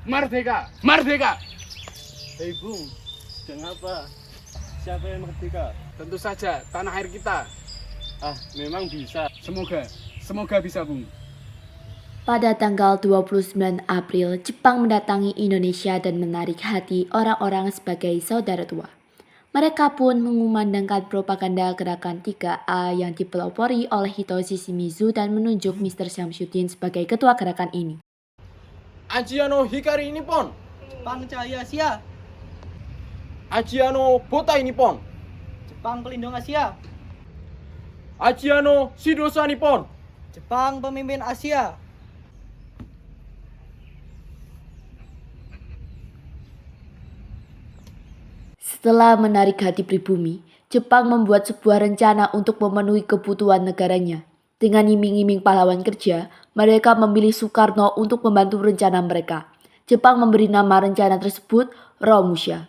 Merdeka! Merdeka! Hei Bung, kenapa? Siapa yang merdeka? Tentu saja tanah air kita. Memang bisa. Semoga bisa, Bung. Pada tanggal 29 April, Jepang mendatangi Indonesia dan menarik hati orang-orang sebagai saudara tua. Mereka pun mengumandangkan propaganda gerakan 3A yang dipelopori oleh Hitoshi Shimizu dan menunjuk Mr. Syamsuddin sebagai ketua gerakan ini. Ajiano Hikari Nippon, Jepang Cahaya Asia, Ajiano Botai Nippon, Jepang Pelindung Asia, Ajiano Shidosa Nippon, Jepang Pemimpin Asia. Setelah menarik hati pribumi, Jepang membuat sebuah rencana untuk memenuhi kebutuhan negaranya. Dengan iming-iming pahlawan kerja, mereka memilih Soekarno untuk membantu rencana mereka. Jepang memberi nama rencana tersebut Romusha.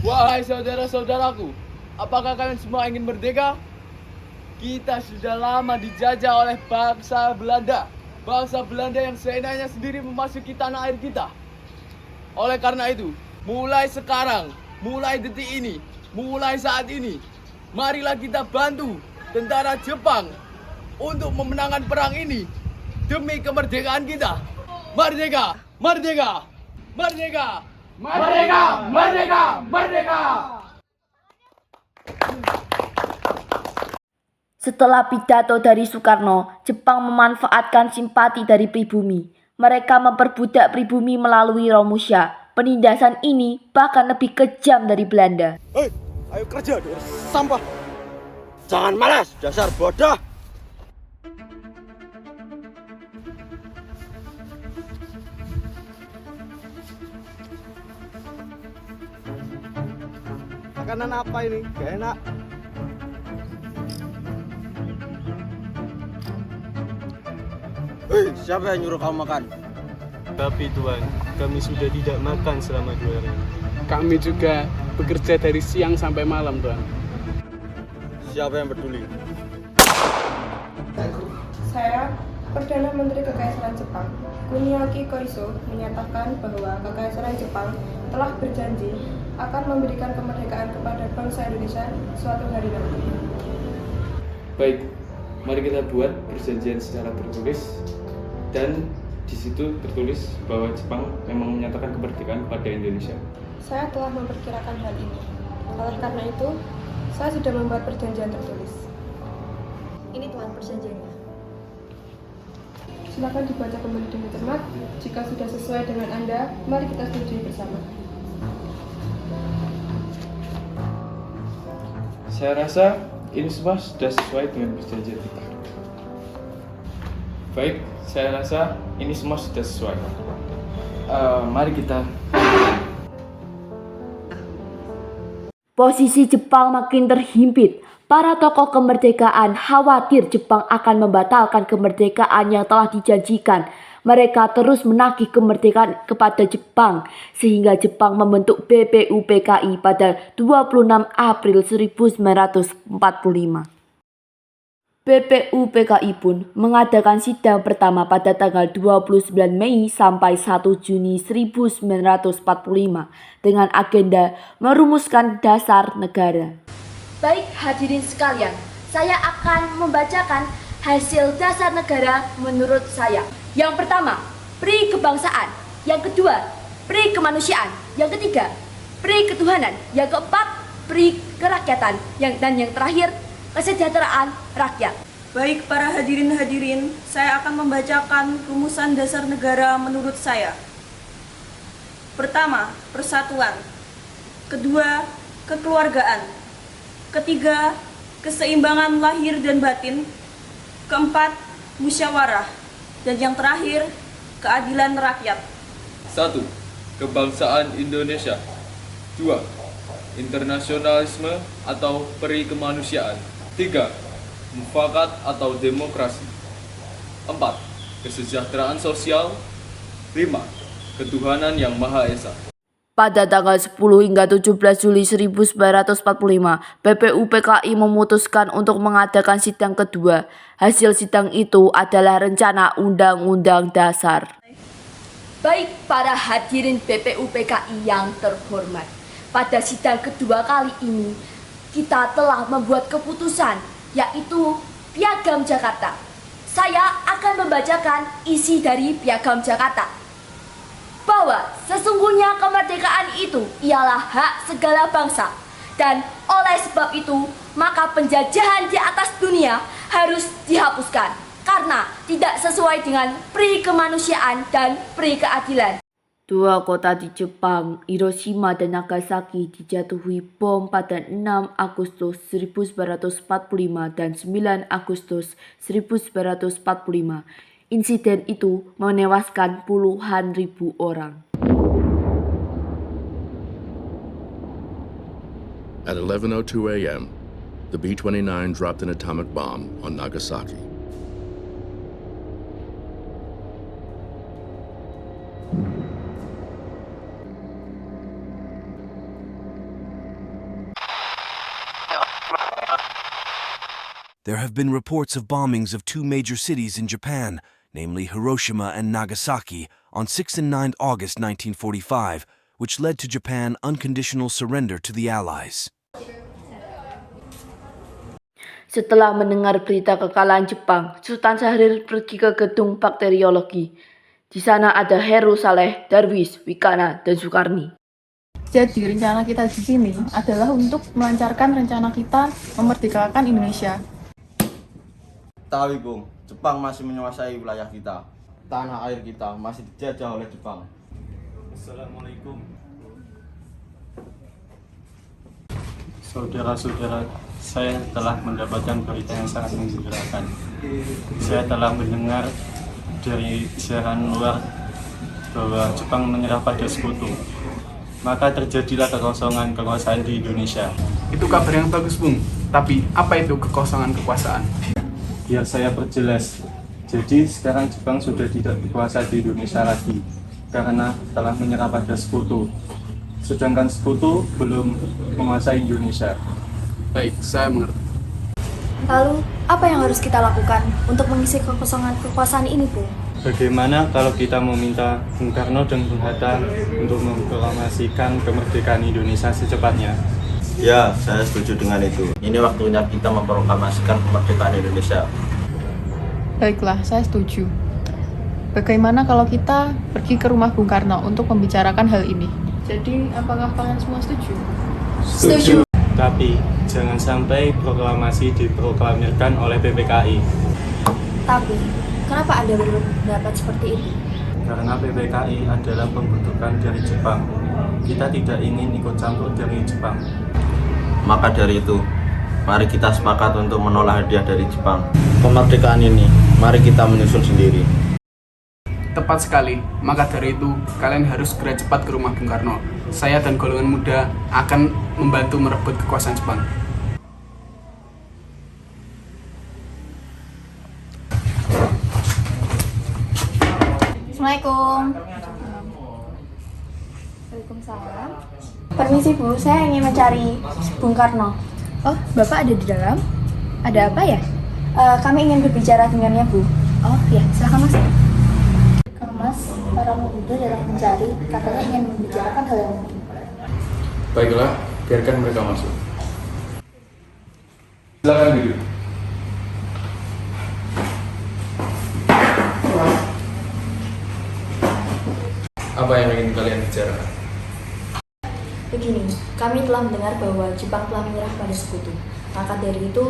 Wahai saudara-saudaraku, apakah kalian semua ingin merdeka? Kita sudah lama dijajah oleh bangsa Belanda. Bangsa Belanda yang seenaknya sendiri memasuki tanah air kita. Oleh karena itu, mulai sekarang, mulai detik ini, mulai saat ini, marilah kita bantu tentara Jepang untuk memenangkan perang ini demi kemerdekaan kita. Merdeka! Merdeka! Merdeka! Merdeka! Merdeka! Merdeka! Setelah pidato dari Soekarno, Jepang memanfaatkan simpati dari pribumi. Mereka memperbudak pribumi melalui Romusha. Penindasan ini bahkan lebih kejam dari Belanda. Hei, ayo kerja di sampah. Jangan malas, dasar bodoh. Makanan apa ini? Gak enak. Hei, siapa yang nyuruh kamu makan? Tapi Tuan, kami sudah tidak makan selama 2 hari. Kami juga bekerja dari siang sampai malam, Tuan. Siapa yang peduli? Saya, Perdana Menteri Kekaisaran Jepang, Kuniaki Koiso, menyatakan bahwa Kekaisaran Jepang telah berjanji akan memberikan kemerdekaan kepada bangsa Indonesia suatu hari nanti. Baik, mari kita buat perjanjian secara tertulis dan di situ tertulis bahwa Jepang memang menyatakan kemerdekaan pada Indonesia. Saya telah memperkirakan hal ini. Oleh karena itu, saya sudah membuat perjanjian tertulis. Ini Tuan perjanjiannya. Silakan dibaca kembali dengan cermat. Jika sudah sesuai dengan Anda, mari kita setujui bersama. Saya rasa ini semua sudah sesuai dengan perjanjian kita. Baik, saya rasa ini semua sudah sesuai. Mari kita. Posisi Jepang makin terhimpit. Para tokoh kemerdekaan khawatir Jepang akan membatalkan kemerdekaan yang telah dijanjikan. Mereka terus menagih kemerdekaan kepada Jepang sehingga Jepang membentuk BPUPKI pada 26 April 1945. BPUPKI pun mengadakan sidang pertama pada tanggal 29 Mei sampai 1 Juni 1945 dengan agenda merumuskan dasar negara. Baik hadirin sekalian, saya akan membacakan hasil dasar negara menurut saya. Yang pertama, pri kebangsaan. Yang kedua, pri kemanusiaan. Yang ketiga, pri ketuhanan. Yang keempat, pri kerakyatan. Dan yang terakhir, kesejahteraan rakyat. Baik para hadirin, saya akan membacakan rumusan dasar negara menurut saya. Pertama, persatuan. Kedua, kekeluargaan. Ketiga, keseimbangan lahir dan batin. Keempat, musyawarah. Dan yang terakhir, keadilan rakyat. 1. Kebangsaan Indonesia. 2. Internasionalisme atau peri kemanusiaan. 3. Mufakat atau demokrasi. 4. Kesejahteraan sosial. 5. Ketuhanan yang Maha Esa. Pada tanggal 10 hingga 17 Juli 1945, BPUPKI memutuskan untuk mengadakan sidang kedua. Hasil sidang itu adalah rencana Undang-Undang Dasar. Baik para hadirin BPUPKI yang terhormat, pada sidang kedua kali ini kita telah membuat keputusan, yaitu Piagam Jakarta. Saya akan membacakan isi dari Piagam Jakarta, bahwa sesungguhnya kemerdekaan itu ialah hak segala bangsa, dan oleh sebab itu maka penjajahan di atas dunia harus dihapuskan karena tidak sesuai dengan pri kemanusiaan dan pri keadilan. Dua kota di Jepang, Hiroshima dan Nagasaki, dijatuhi bom pada 6 Agustus 1945 dan 9 Agustus 1945. Insiden itu menewaskan puluhan ribu orang. At 11:02 a.m., the B-29 dropped an atomic bomb on Nagasaki. There have been reports of bombings of two major cities in Japan, namely Hiroshima and Nagasaki, on 6 and 9 August 1945, which led to Japan unconditional surrender to the Allies. Setelah mendengar berita kekalahan Jepang, Sultan Syahrir pergi ke gedung bakteriologi. Di sana ada Heru Saleh, Darwis, Wikana, dan Soekarni. Jadi rencana kita di sini adalah untuk melancarkan rencana kita memerdekakan Indonesia. Tahu Bung, Jepang masih menguasai wilayah kita. Tanah air kita masih dijajah oleh Jepang. Assalamualaikum. Saudara-saudara, saya telah mendapatkan berita yang sangat menggembirakan. Saya telah mendengar dari siaran luar bahwa Jepang menyerah pada sekutu. Maka terjadilah kekosongan kekuasaan di Indonesia. Itu kabar yang bagus, Bung. Tapi apa itu kekosongan kekuasaan? Biar saya perjelas. Jadi sekarang Jepang sudah tidak berkuasa di Indonesia lagi karena telah menyerah pada sekutu. Sedangkan sekutu belum menguasai Indonesia. Baik, saya mengerti. Lalu, apa yang harus kita lakukan untuk mengisi kekosongan kekuasaan ini, Bu? Bagaimana kalau kita meminta Bung Karno dan Bung Hatta untuk memproklamasikan kemerdekaan Indonesia secepatnya? Ya, saya setuju dengan itu. Ini waktunya kita memproklamasikan kemerdekaan Indonesia. Baiklah, saya setuju. Bagaimana kalau kita pergi ke rumah Bung Karno untuk membicarakan hal ini? Jadi, apakah kalian semua setuju? Setuju. Tapi, jangan sampai proklamasi diproklamirkan oleh PPKI. Tapi, kenapa Anda berpendapat seperti itu? Karena PPKI adalah pembentukan dari Jepang. Kita tidak ingin ikut campur dari Jepang. Maka dari itu, mari kita sepakat untuk menolak hadiah dari Jepang. Kemerdekaan ini, mari kita menyusun sendiri. Tepat sekali. Maka dari itu, kalian harus segera cepat ke rumah Bung Karno. Saya dan golongan muda akan membantu merebut kekuasaan Jepang. Assalamualaikum. Waalaikumsalam. Permisi Bu, saya ingin mencari Bung Karno. Oh, Bapak ada di dalam? Ada apa ya? Kami ingin berbicara dengannya Bu. Oh ya, silakan Mas. Kang Mas, para pemuda datang mencari, katanya ingin membicarakan hal yang penting. Baiklah, biarkan mereka masuk. Silakan duduk. Apa yang ingin kalian bicarakan? Begini, kami telah mendengar bahwa Jepang telah menyerah pada sekutu. Maka dari itu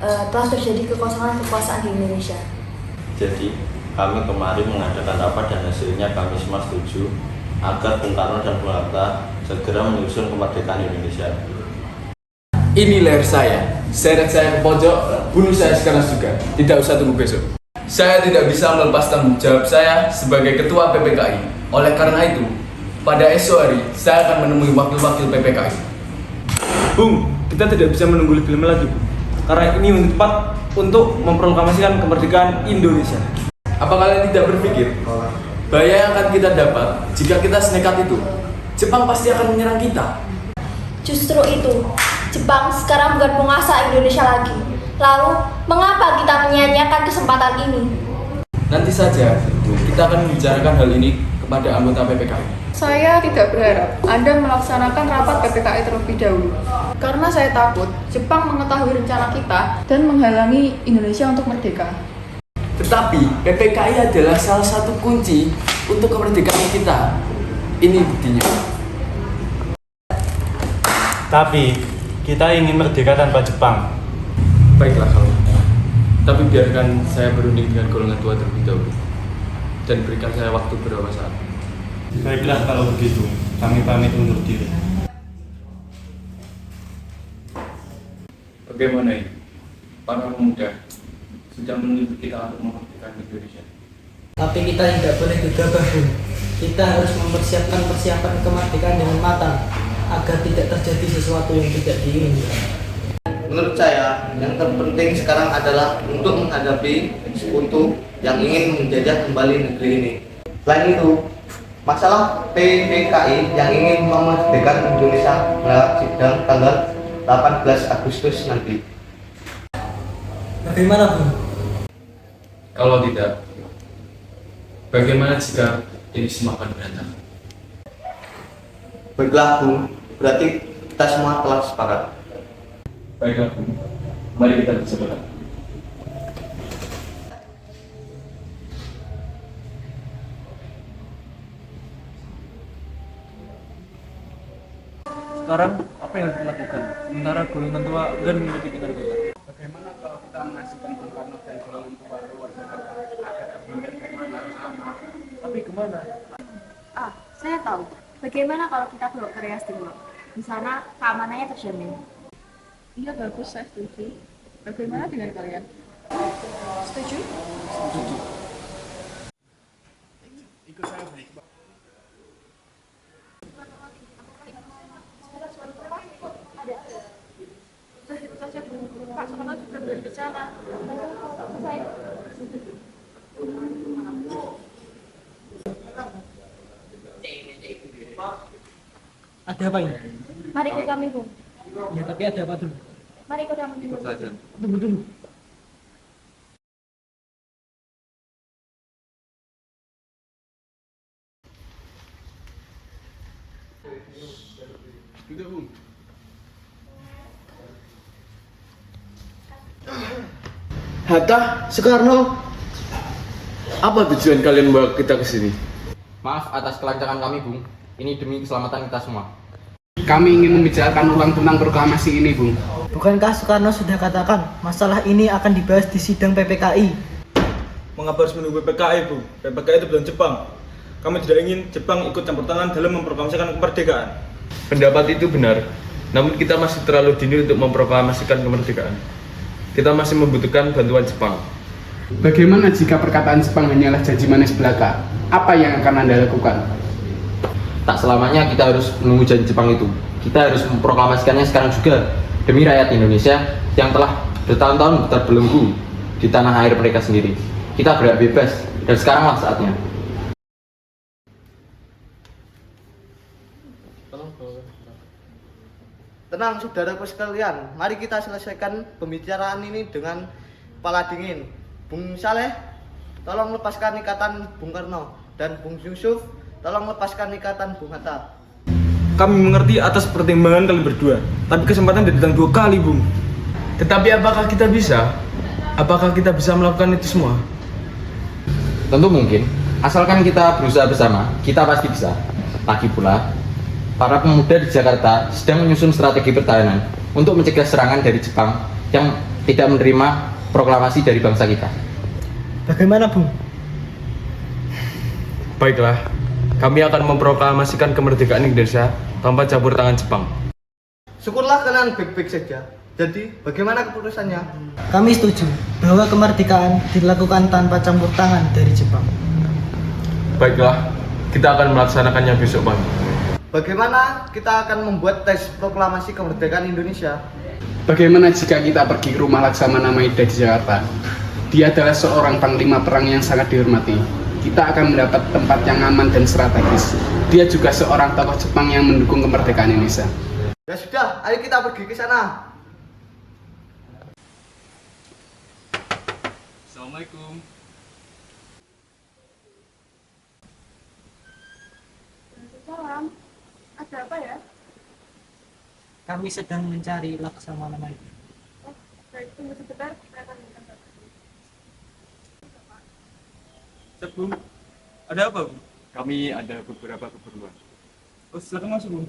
telah terjadi kekosongan kekuasaan di Indonesia. Jadi, kami kemarin mengadakan rapat dan hasilnya kami semua setuju agar Bung Karno dan Bung Hatta segera menyusun kemerdekaan Indonesia. Ini leher saya. Seret saya ke pojok, bunuh saya sekarang juga. Tidak usah tunggu besok. Saya tidak bisa melepas tanggung jawab saya sebagai ketua PPKI. Oleh karena itu, pada esok hari saya akan menemui wakil-wakil PPKI. Bung, kita tidak bisa menunggu lebih lama lagi, Bu. Karena ini yang tepat untuk memproklamasikan kemerdekaan Indonesia. Apa kalian tidak berpikir bahaya yang akan kita dapat jika kita senekat itu? Jepang pasti akan menyerang kita. Justru itu, Jepang sekarang bukan penguasa Indonesia lagi. Lalu, mengapa kita menyia-nyiakan kesempatan ini? Nanti saja, kita akan membicarakan hal ini kepada anggota PPKI. Saya tidak berharap Anda melaksanakan rapat PPKI terlebih dahulu. Karena saya takut Jepang mengetahui rencana kita dan menghalangi Indonesia untuk merdeka. Tetapi PPKI adalah salah satu kunci untuk kemerdekaan kita. Ini buktinya. Tapi kita ingin merdeka tanpa Jepang. Baiklah kalau. Tapi biarkan saya berunding dengan golongan tua terlebih dahulu. Dan berikan saya waktu beberapa saat. Baiklah kalau begitu, kami pamit undur diri. Bagaimana ini? Para pemuda sudah menuntut kita untuk memerdekakan Indonesia. Tapi kita tidak boleh gegabah, Bung. Kita harus mempersiapkan persiapan kemerdekaan dengan matang agar tidak terjadi sesuatu yang tidak diinginkan. Menurut saya, yang terpenting sekarang adalah untuk menghadapi sekutu yang ingin menjajah kembali negeri ini. Selain itu, masalah PPKI yang ingin memerdekakan Indonesia melewat sidang tanggal 18 Agustus nanti. Bagaimana, Bung? Kalau tidak, bagaimana jika ini semua akan berantakan? Baiklah, Bung. Berarti kita semua telah sepakat. Baiklah, mari kita bersepakat. Sekarang apa yang harus dilakukan? Sementara golongan tua dan mengikuti kita. Bagaimana kalau kita mengasihkan Bung Karno dan golongan tua luar Jakarta agar terhindar dari penjara? Tapi kemana? Saya tahu. Bagaimana kalau kita bawa ke Rias Timur? Di sana keamanannya terjamin. Iya bagus, saya setuju. Bagaimana dengan kalian? Setuju? Setuju. Ikut saya, Bung. Pak Soekarno juga berbicara. Ada apa ini? Mari ikut kami, Bung. Ya, tapi ada apa dulu? Mari ikut kami dulu. Tunggu dulu. Duduk, Bung. Hatta, Soekarno, Apa tujuan kalian bawa kita ke sini? Maaf atas kelancaran kami, Bung. Ini demi keselamatan kita semua. Kami ingin membicarakan ulang tentang proklamasi ini, Bung. Bukankah Soekarno sudah katakan masalah ini akan dibahas di sidang PPKI? Mengapa harus menunggu PPKI, Bung? PPKI itu bukan Jepang. Kami tidak ingin Jepang ikut campur tangan dalam memproklamasikan kemerdekaan. Pendapat itu benar, namun kita masih terlalu dini untuk memproklamasikan kemerdekaan. Kita masih membutuhkan bantuan Jepang. Bagaimana jika perkataan Jepang hanyalah janji manis belaka? Apa yang akan Anda lakukan? Tak selamanya kita harus menunggu janji Jepang itu. Kita harus memproklamasikannya sekarang juga demi rakyat Indonesia yang telah bertahun-tahun terbelenggu di tanah air mereka sendiri. Kita berhak bebas dan sekaranglah saatnya. tenang saudaraku sekalian, mari kita selesaikan pembicaraan ini dengan kepala dingin. Bung Saleh, tolong lepaskan ikatan Bung Karno, dan Bung Yusuf, tolong lepaskan ikatan Bung Hatta. Kami mengerti atas pertimbangan kalian berdua, tapi kesempatan datang 2 kali, Bung. Tetapi apakah kita bisa? Apakah kita bisa melakukan itu semua? Tentu mungkin, asalkan kita berusaha bersama, kita pasti bisa. Lagi pula, para pemuda di Jakarta sedang menyusun strategi pertahanan untuk mencegah serangan dari Jepang yang tidak menerima proklamasi dari bangsa kita. Bagaimana, Bung? Baiklah, kami akan memproklamasikan kemerdekaan Indonesia tanpa campur tangan Jepang. Syukurlah kalian baik-baik saja. Jadi, bagaimana keputusannya? Kami setuju bahwa kemerdekaan dilakukan tanpa campur tangan dari Jepang. Baiklah, kita akan melaksanakannya besok pagi. Bagaimana kita akan membuat tes proklamasi kemerdekaan Indonesia? Bagaimana jika kita pergi ke rumah Laksamana Maida di Jakarta? Dia adalah seorang panglima perang yang sangat dihormati. Kita akan mendapat tempat yang aman dan strategis. Dia juga seorang tokoh Jepang yang mendukung kemerdekaan Indonesia. Ya sudah, ayo kita pergi ke sana. Assalamualaikum. Kami sedang mencari Laksamana itu. Baik, tunggu sebentar, kita akan minta. Bu, ada apa, Bu? Kami ada beberapa keperluan. Oh, silakan masuk, Bu.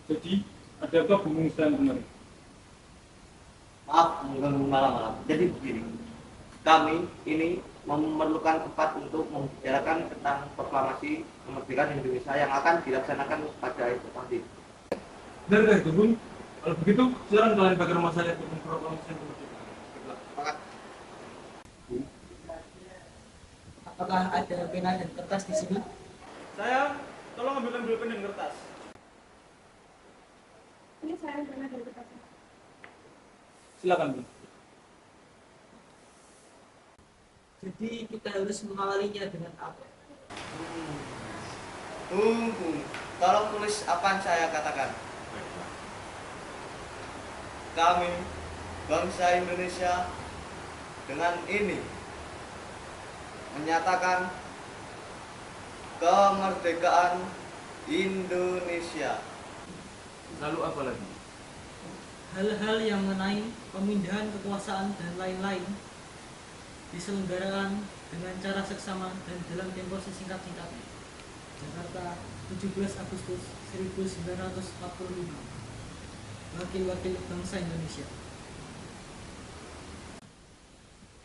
Jadi, ada apa pengungsian kemarin? Maaf mengganggu malam-malam. Jadi begini, kami ini memerlukan tempat untuk membicarakan tentang proklamasi kemerdekaan Indonesia yang akan dilaksanakan pada esok nanti. Benar itu, Bun. Kalau begitu, silakan kalian pakai rumah saya untuk memproklamasi kemerdekaan. Sepakat. Apakah ada pena dan kertas di sini? Saya, tolong ambilkan pulpen dan kertas. Ini saya pernah dari kita. Silakan, Bun. Jadi kita harus mengawalinya dengan apa? Tunggu, tolong tulis apa yang saya katakan. Kami, bangsa Indonesia, dengan ini menyatakan kemerdekaan Indonesia. Lalu apa lagi? Hal-hal yang mengenai pemindahan kekuasaan dan lain-lain diselenggarakan dengan cara seksama dan dalam tempo sesingkat-singkatnya. Jakarta, 17 Agustus 1945. Wakil-wakil bangsa Indonesia.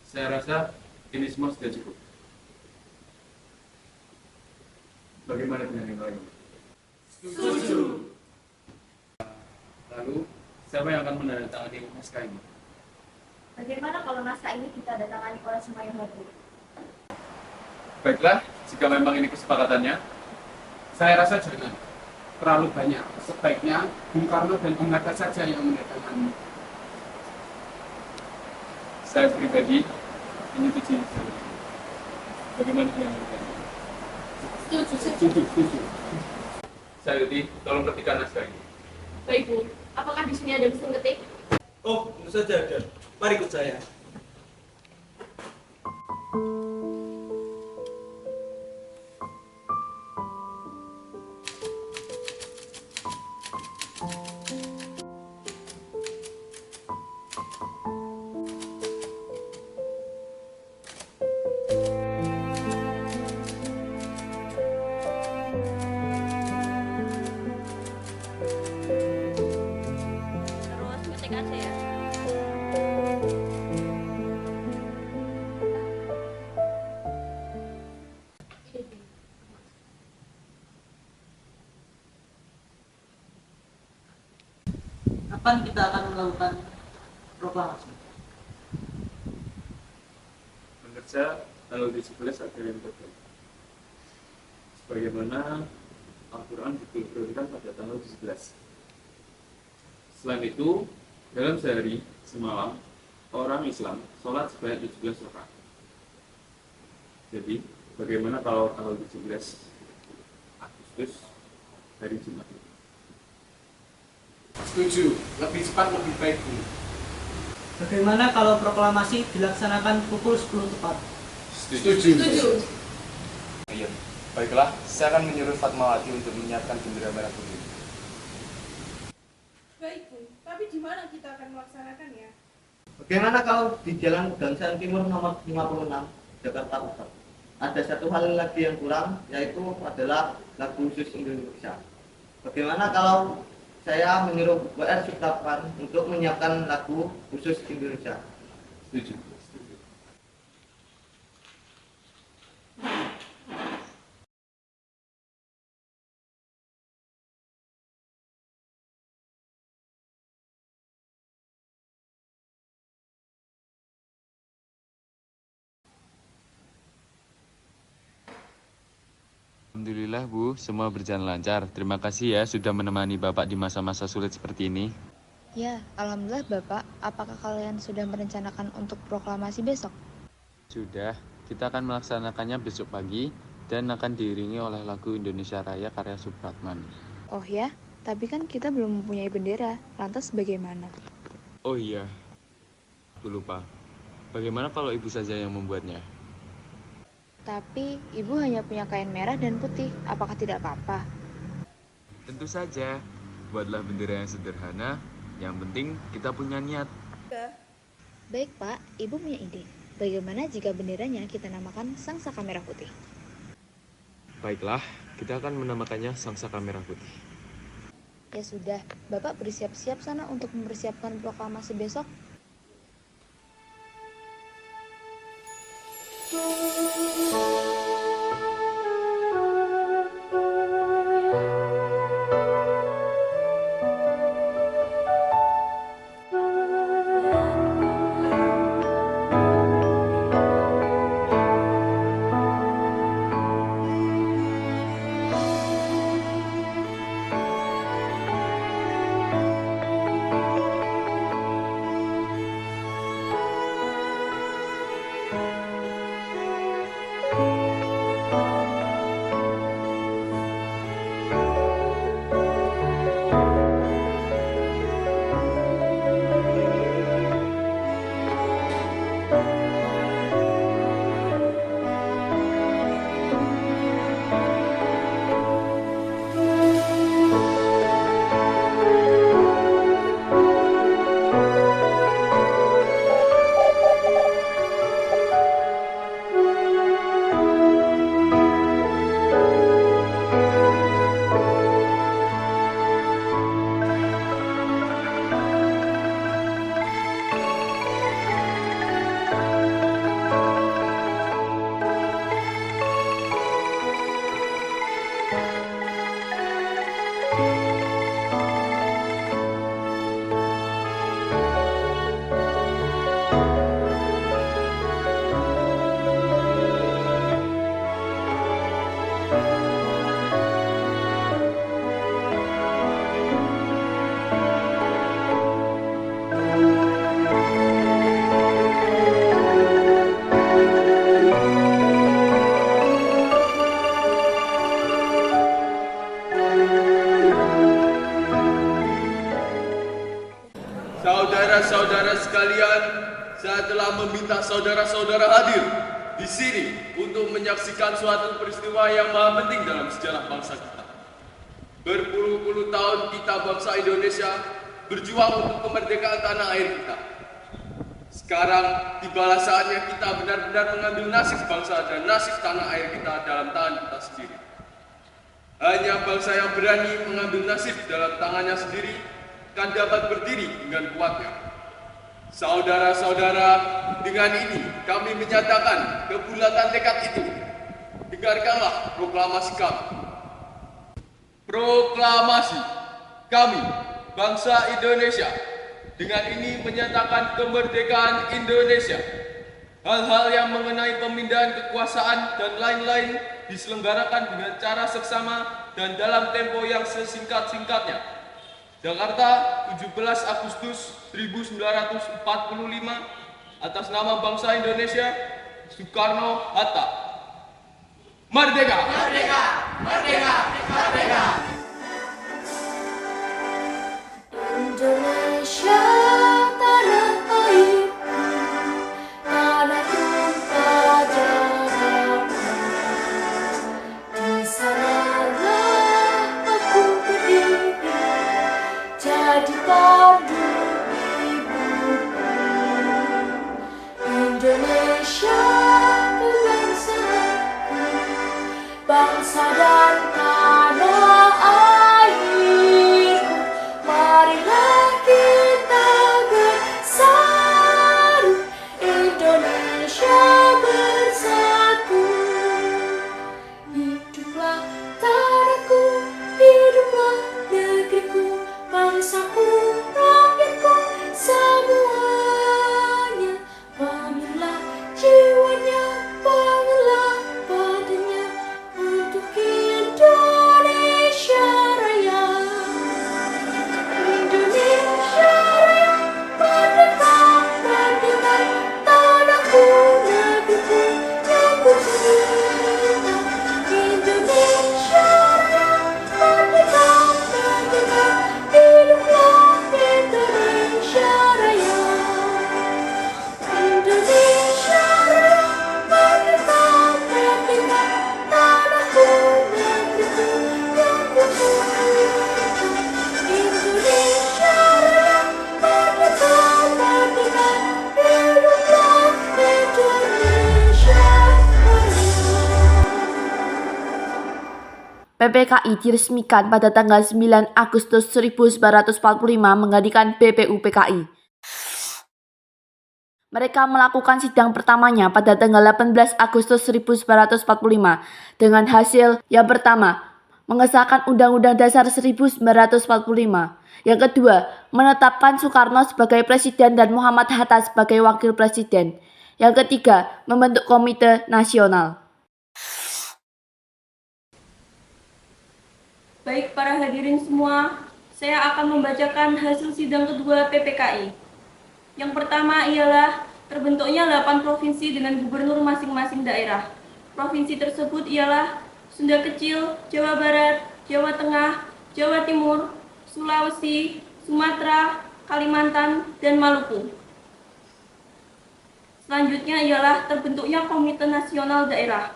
Saya rasa ini semua sudah cukup. Bagaimana dengan yang lain? Setuju. Lalu, siapa yang akan menandatangani naskah ini? Bagaimana kalau naskah ini ditandatangani oleh semua yang hadir? Baiklah, jika memang ini kesepakatannya, Saya rasa jangan. Terlalu banyak. Sebaiknya Bung Karno dan Bung Hatta saja yang menandatangani. saya pribadi menyetujui. Bagaimana dengan yang lain? Setuju. Sayuti, tolong ketikkan naskah ini. Baik, Bu. Apakah di sini ada mesin ketik? Oh, tentu saja ada. Mari ikut saya. Terus ketik aja ya. Kapan kita akan melakukan proklamasi? Menurut saya, tanggal 17 adalah yang terbaik. Sebagaimana Al-Quran diturunkan pada tanggal 17. Selain itu, dalam sehari semalam, orang Islam sholat sebanyak 17 rakaat. Jadi, bagaimana kalau tanggal 17 Agustus hari Jumat? Setuju. Lebih cepat lebih baik, Bu. Bagaimana kalau proklamasi dilaksanakan pukul 10 tepat? Setuju. Iya, baiklah, saya akan menyuruh Fatmawati untuk menyiapkan bendera merah putih. Baik, Bu. Tapi di mana kita akan melaksanakannya? Bagaimana kalau di Jalan Gangsaan Timur nomor 56, Jakarta Pusat? Ada satu hal lagi yang kurang, yaitu adalah lagu khusus Indonesia. Bagaimana kalau saya menyuruh WR Suprapan untuk menyiapkan lagu khusus Indonesia? Setuju. Alhamdulillah Bu, semua berjalan lancar. Terima kasih ya sudah menemani Bapak di masa-masa sulit seperti ini. Ya, Alhamdulillah Bapak. Apakah kalian sudah merencanakan untuk proklamasi besok? Sudah, Kita akan melaksanakannya besok pagi dan akan diiringi oleh lagu Indonesia Raya karya Supratman. Oh ya, tapi kan kita belum mempunyai bendera, lantas bagaimana? Oh iya, aku lupa. Bagaimana kalau ibu saja yang membuatnya? Tapi ibu hanya punya kain merah dan putih, apakah tidak apa-apa? Tentu saja, buatlah bendera yang sederhana, yang penting kita punya niat. Baik Pak, ibu punya ide. Bagaimana jika benderanya kita namakan Sang Saka Merah Putih? Baiklah, kita akan menamakannya Sang Saka Merah Putih. Ya sudah, Bapak bersiap-siap sana untuk mempersiapkan proklamasi besok. Saudara-saudara sekalian, saya telah meminta saudara-saudara hadir di sini untuk menyaksikan suatu peristiwa yang maha penting dalam sejarah bangsa kita. Berpuluh-puluh tahun kita bangsa Indonesia berjuang untuk kemerdekaan tanah air kita. Sekarang tibalah saatnya kita benar-benar mengambil nasib bangsa dan nasib tanah air kita dalam tangan kita sendiri. Hanya bangsa yang berani mengambil nasib dalam tangannya sendiri kan dapat berdiri dengan kuatnya. Saudara-saudara, dengan ini kami menyatakan kebulatan tekad itu. Dengarkanlah proklamasi kami. Proklamasi kami, bangsa Indonesia, dengan ini menyatakan kemerdekaan Indonesia. Hal-hal yang mengenai pemindahan kekuasaan dan lain-lain diselenggarakan dengan cara seksama dan dalam tempo yang sesingkat-singkatnya. Jakarta, 17 Agustus 1945, atas nama bangsa Indonesia, Soekarno-Hatta. Merdeka! Merdeka! Merdeka! Merdeka! Indonesia tanah airku, tanah tumpah darahku. Di sanalah aku berdiri, jadi pandu ibuku. Indonesia kebangsaanku, bangsa dan tanah airku. Marilah kita bersatu, Indonesia bersatu. Hiduplah tanahku, hiduplah negeriku, bangsaku, rakyatku. PPKI diresmikan pada tanggal 9 Agustus 1945 menggantikan BPUPKI. Mereka melakukan sidang pertamanya pada tanggal 18 Agustus 1945 dengan hasil yang pertama, mengesahkan Undang-Undang Dasar 1945. Yang kedua, menetapkan Soekarno sebagai presiden dan Muhammad Hatta sebagai wakil presiden. Yang ketiga, membentuk Komite Nasional. Baik para hadirin semua, saya akan membacakan hasil sidang kedua PPKI. Yang pertama ialah terbentuknya 8 provinsi dengan gubernur masing-masing daerah. Provinsi tersebut ialah Sunda Kecil, Jawa Barat, Jawa Tengah, Jawa Timur, Sulawesi, Sumatera, Kalimantan, dan Maluku. Selanjutnya ialah terbentuknya Komite Nasional Daerah.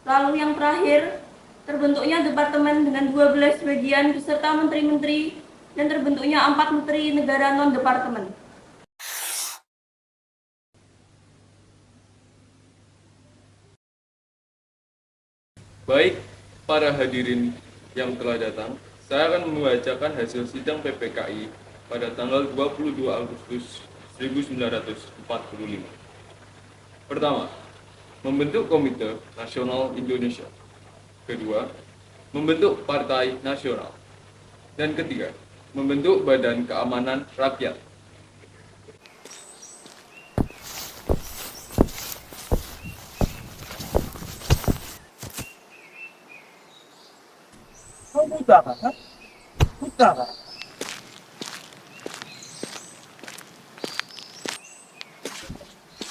Lalu yang terakhir, terbentuknya departemen dengan 12 bagian beserta menteri-menteri dan terbentuknya 4 menteri negara non-departemen. Baik, para hadirin yang telah datang, saya akan membacakan hasil sidang PPKI pada tanggal 22 Agustus 1945. Pertama, membentuk Komite Nasional Indonesia. Kedua, membentuk Partai Nasional. Dan ketiga, membentuk Badan Keamanan Rakyat.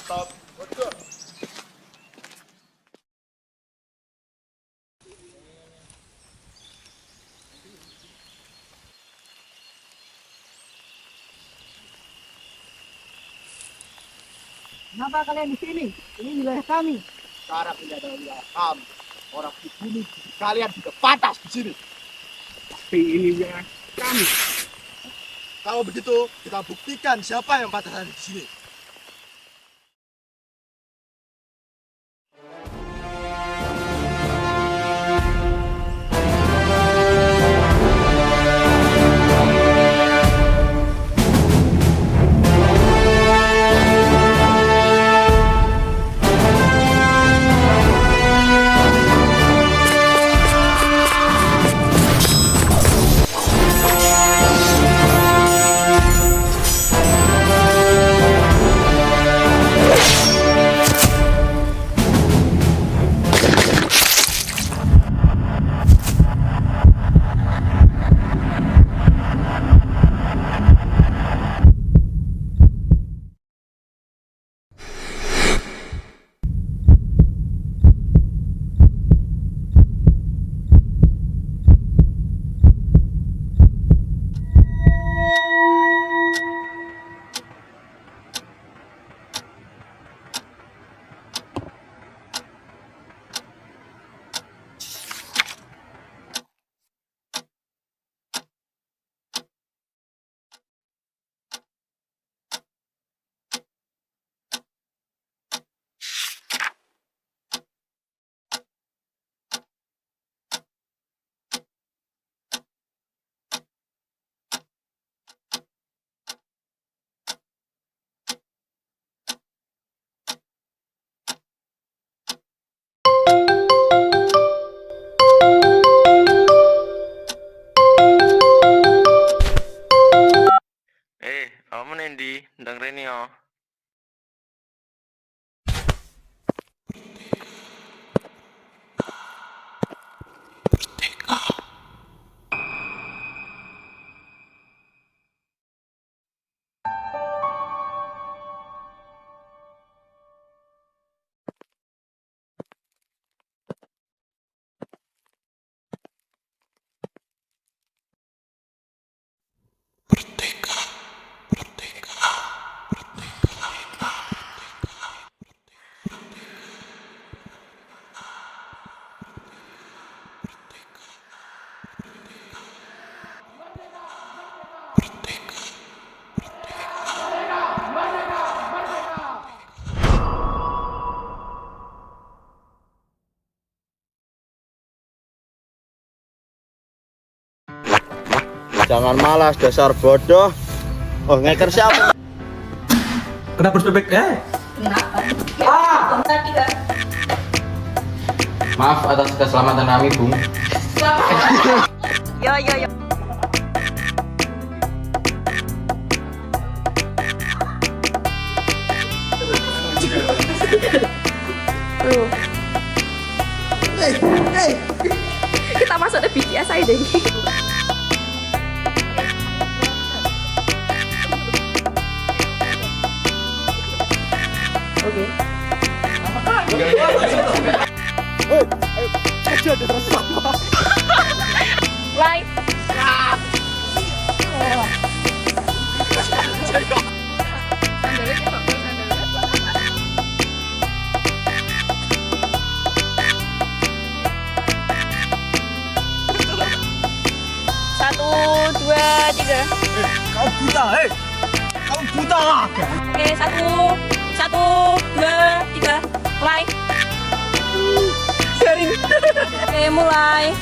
Stop. Betul. Kenapa kalian di sini? Ini wilayah kami. Sekarang tidak ada wilayah kami. Orang dibunuh, kalian juga pantas di sini. Tapi ini wilayah kami. Kalau begitu, kita buktikan siapa yang pantas ada di sini. Kamu Nendi, ndang rene yo. Jangan malas, dasar bodoh. Oh, ngeker siapa? Kenapa harus bebek? Maaf atas keselamatan kami, Bung. Yo. Kita masuk ke BTS aja deh. Oke. Right. Satu, dua, tiga. Kau buta, kau buta. Oke, satu, dua, tiga. Mulai. Garing. Oke, mulai.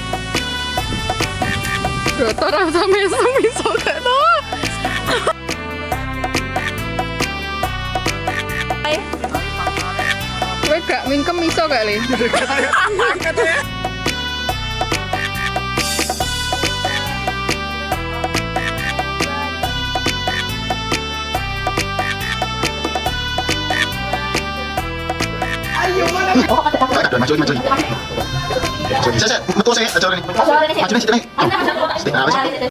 Gotor rasa meso gak tau. Kowe gak mingkem iso gak, Le? Maju. Saya, betul saya, acara ini. Maju nih, situ nih.